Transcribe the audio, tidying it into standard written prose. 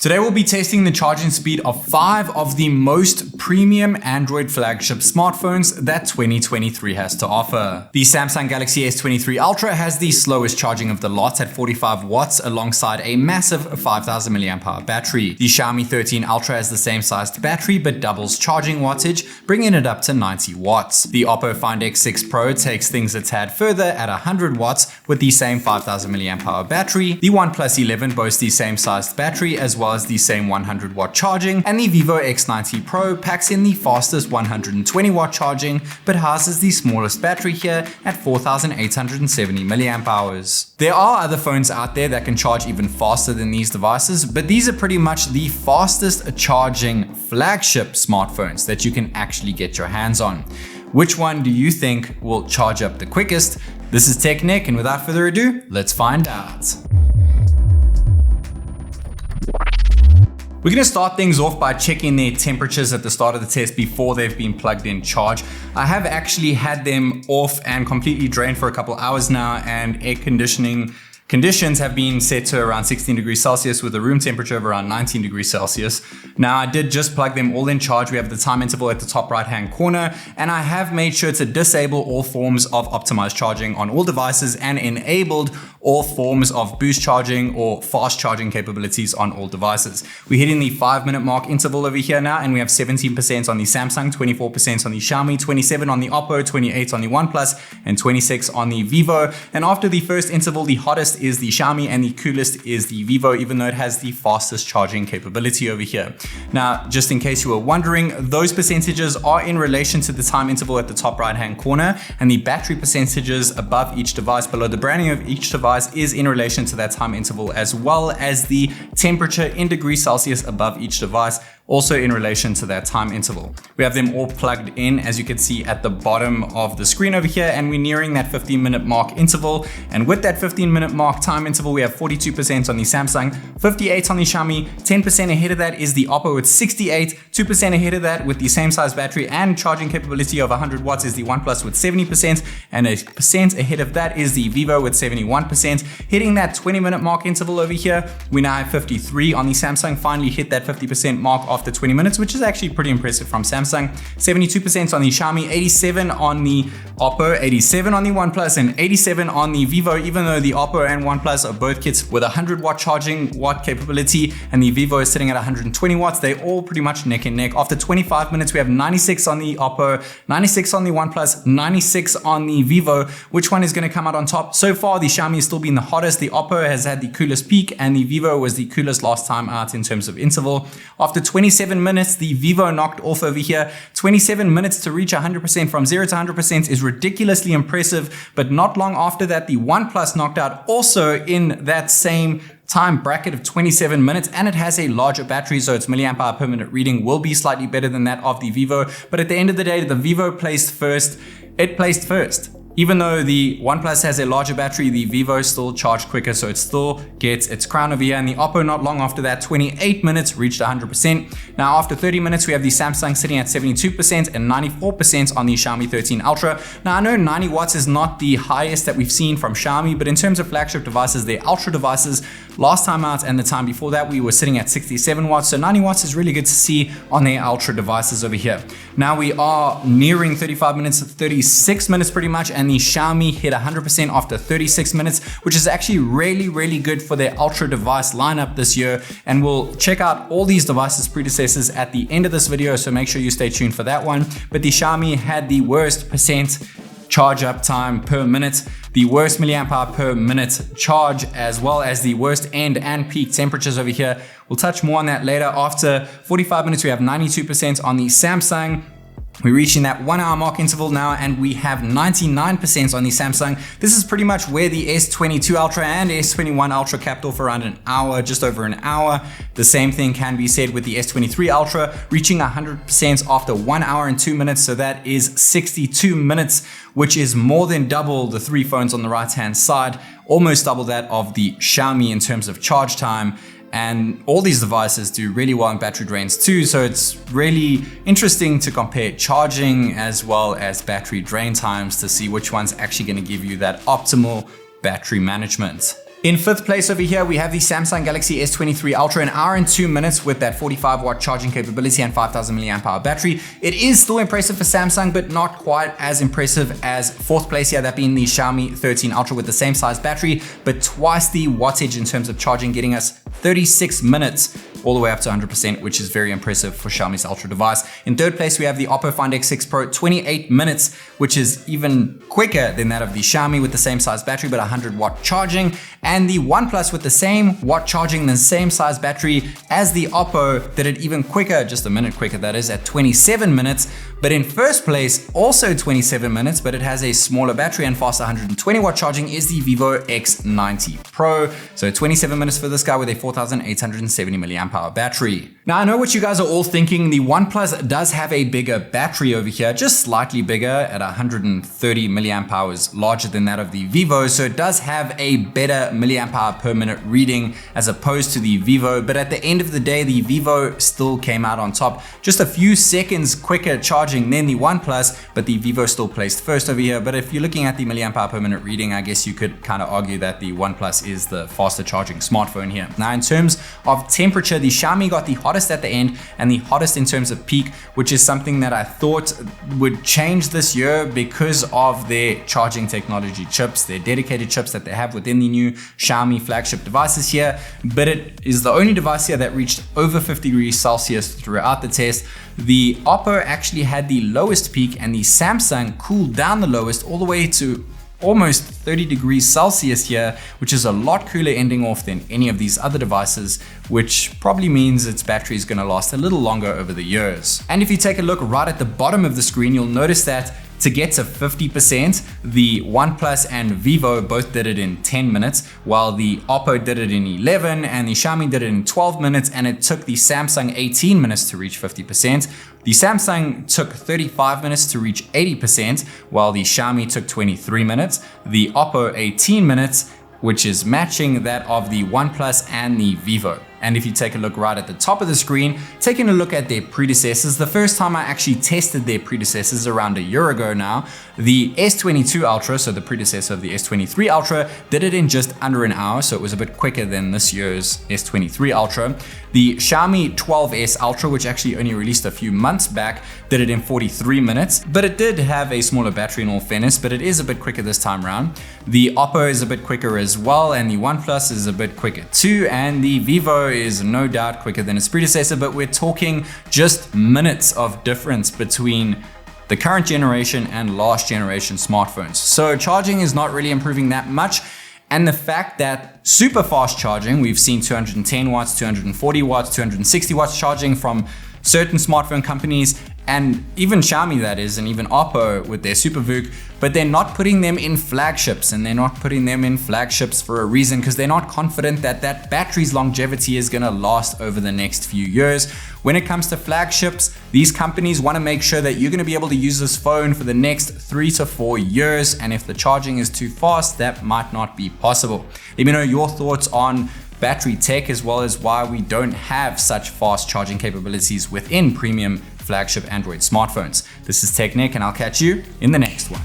Today we'll be testing the charging speed of 5 of the most premium Android flagship smartphones that 2023 has to offer. The Samsung Galaxy S23 Ultra has the slowest charging of the lot at 45 watts alongside a massive 5000 mAh battery. The Xiaomi 13 Ultra has the same sized battery but doubles charging wattage, bringing it up to 90 watts. The OPPO Find X6 Pro takes things a tad further at 100 watts with the same 5000 mAh battery. The OnePlus 11 boasts the same sized battery as well as the same 100 watt charging, and the Vivo X90 Pro packs in the fastest 120 watt charging but houses the smallest battery here at 4870 mAh. There are other phones out there that can charge even faster than these devices, but these are pretty much the fastest charging flagship smartphones that you can actually get your hands on. Which one do you think will charge up the quickest? This is Tech Nick, and without further ado, let's find out. We're going to start things off by checking their temperatures at the start of the test before they've been plugged in charge. I have actually had them off and completely drained for a couple hours now, and air conditioning conditions have been set to around 16 degrees Celsius with a room temperature of around 19 degrees Celsius. Now I did just plug them all in charge. We have the time interval at the top right hand corner, and I have made sure to disable all forms of optimized charging on all devices and enabled all forms of boost charging or fast charging capabilities on all devices. We're hitting the 5-minute mark interval over here now, and we have 17% on the Samsung, 24% on the Xiaomi, 27 on the OPPO, 28 on the OnePlus, and 26 on the Vivo. And after the first interval, the hottest is the Xiaomi and the coolest is the Vivo, even though it has the fastest charging capability over here. Now, just in case you were wondering, those percentages are in relation to the time interval at the top right hand corner, and the battery percentages above each device, below the branding of each device, is in relation to that time interval, as well as the temperature in degrees Celsius above each device, also in relation to that time interval. We have them all plugged in, as you can see at the bottom of the screen over here, and we're nearing that 15-minute mark interval. And with that 15-minute mark time interval, we have 42% on the Samsung, 58 on the Xiaomi, 10% ahead of that is the OPPO with 68, 2% ahead of that with the same size battery and charging capability of 100 watts is the OnePlus with 70%, and a percent ahead of that is the Vivo with 71%. Hitting that 20-minute mark interval over here, we now have 53 on the Samsung, finally hit that 50% mark after 20 minutes, which is actually pretty impressive from Samsung. 72% on the Xiaomi, 87 on the OPPO, 87 on the OnePlus, and 87 on the Vivo, even though the OPPO and OnePlus are both kits with 100 watt charging watt capability, and the Vivo is sitting at 120 watts. They're all pretty much neck and neck. After 25 minutes, we have 96 on the OPPO, 96 on the OnePlus, 96 on the Vivo. Which one is going to come out on top? So far, the Xiaomi has still been the hottest. The OPPO has had the coolest peak, and the Vivo was the coolest last time out in terms of interval. After 27 minutes, the Vivo knocked off over here. 27 minutes to reach 100% from 0 to 100% is ridiculously impressive, but not long after that, the OnePlus knocked out also in that same time bracket of 27 minutes, and it has a larger battery, so its milliamp hour per minute reading will be slightly better than that of the Vivo. But at the end of the day, the Vivo placed first. It placed first. Even though the OnePlus has a larger battery, the Vivo still charged quicker, so it still gets its crown over here. And the OPPO, not long after that, 28 minutes, reached 100%. Now, after 30 minutes, we have the Samsung sitting at 72% and 94% on the Xiaomi 13 Ultra. Now, I know 90 watts is not the highest that we've seen from Xiaomi, but in terms of flagship devices, they're Ultra devices. Last time out and the time before that, we were sitting at 67 watts. So 90 watts is really good to see on their Ultra devices over here. Now, we are nearing 35 minutes, 36 minutes pretty much, and the Xiaomi hit 100% after 36 minutes, which is actually really good for their Ultra device lineup this year. And we'll check out all these devices' predecessors at the end of this video, so make sure you stay tuned for that one. But the Xiaomi had the worst percent charge up time per minute, the worst milliamp hour per minute charge, as well as the worst end and peak temperatures over here. We'll touch more on that later. After 45 minutes, we have 92% on the Samsung. We're reaching that 1 hour mark interval now, and we have 99% on the Samsung. This is pretty much where the S22 Ultra and S21 Ultra capped off around an hour, just over an hour. The same thing can be said with the S23 Ultra, reaching 100% after 1 hour and 2 minutes. So that is 62 minutes, which is more than double the 3 phones on the right hand side, almost double that of the Xiaomi in terms of charge time. And all these devices do really well in battery drains too, so it's really interesting to compare charging as well as battery drain times to see which one's actually going to give you that optimal battery management. In 5th place over here, we have the Samsung Galaxy S23 Ultra, an hour and 2 minutes with that 45-watt charging capability and 5,000 milliamp hour battery. It is still impressive for Samsung, but not quite as impressive as 4th place here, that being the Xiaomi 13 Ultra with the same size battery, but twice the wattage in terms of charging, getting us 36 minutes all the way up to 100%, which is very impressive for Xiaomi's Ultra device. In 3rd place, we have the OPPO Find X6 Pro, 28 minutes, which is even quicker than that of the Xiaomi with the same size battery, but 100-watt charging. And the OnePlus with the same watt charging, the same size battery as the OPPO, did it even quicker, just a minute quicker that is, at 27 minutes. But in 1st place, also 27 minutes, but it has a smaller battery and faster 120-watt charging, is the Vivo X90 Pro. So 27 minutes for this guy with a 4,870 milliamp hour battery. Now I know what you guys are all thinking. The OnePlus does have a bigger battery over here, just slightly bigger at 130 milliamp hours larger than that of the Vivo. So it does have a better milliamp hour per minute reading as opposed to the Vivo. But at the end of the day, the Vivo still came out on top, just a few seconds quicker charging than the OnePlus, but the Vivo still placed first over here. But if you're looking at the milliamp hour per minute reading, I guess you could kind of argue that the OnePlus is the faster charging smartphone here. Now in terms of temperature, the Xiaomi got the hottest at the end and the hottest in terms of peak, which is something that I thought would change this year because of their charging technology chips, their dedicated chips that they have within the new Xiaomi flagship devices here. But it is the only device here that reached over 50 degrees Celsius throughout the test. The OPPO actually had the lowest peak and the Samsung cooled down the lowest all the way to almost 30 degrees Celsius here, which is a lot cooler ending off than any of these other devices, which probably means its battery is going to last a little longer over the years. And if you take a look right at the bottom of the screen, you'll notice that to get to 50%, the OnePlus and Vivo both did it in 10 minutes, while the OPPO did it in 11 and the Xiaomi did it in 12 minutes, and it took the Samsung 18 minutes to reach 50%. The Samsung took 35 minutes to reach 80%, while the Xiaomi took 23 minutes, the OPPO 18 minutes, which is matching that of the OnePlus and the Vivo. And if you take a look right at the top of the screen, taking a look at their predecessors, the first time I actually tested their predecessors around a year ago now, the S22 Ultra, so the predecessor of the S23 Ultra, did it in just under an hour, so it was a bit quicker than this year's S23 Ultra. The Xiaomi 12S Ultra, which actually only released a few months back, did it in 43 minutes, but it did have a smaller battery in all fairness, but it is a bit quicker this time around. The OPPO is a bit quicker as well, and the OnePlus is a bit quicker too, and the Vivo is no doubt quicker than its predecessor, but we're talking just minutes of difference between the current generation and last generation smartphones. So charging is not really improving that much. And the fact that super fast charging, we've seen 210 watts, 240 watts, 260 watts charging from certain smartphone companies, and even Xiaomi that is, and even OPPO with their SuperVOOC, but they're not putting them in flagships, and they're not putting them in flagships for a reason, because they're not confident that that battery's longevity is gonna last over the next few years. When it comes to flagships, these companies wanna make sure that you're gonna be able to use this phone for the next 3 to 4 years, and if the charging is too fast, that might not be possible. Let me know your thoughts on battery tech, as well as why we don't have such fast charging capabilities within premium flagship Android smartphones. This is TechNick, and I'll catch you in the next one.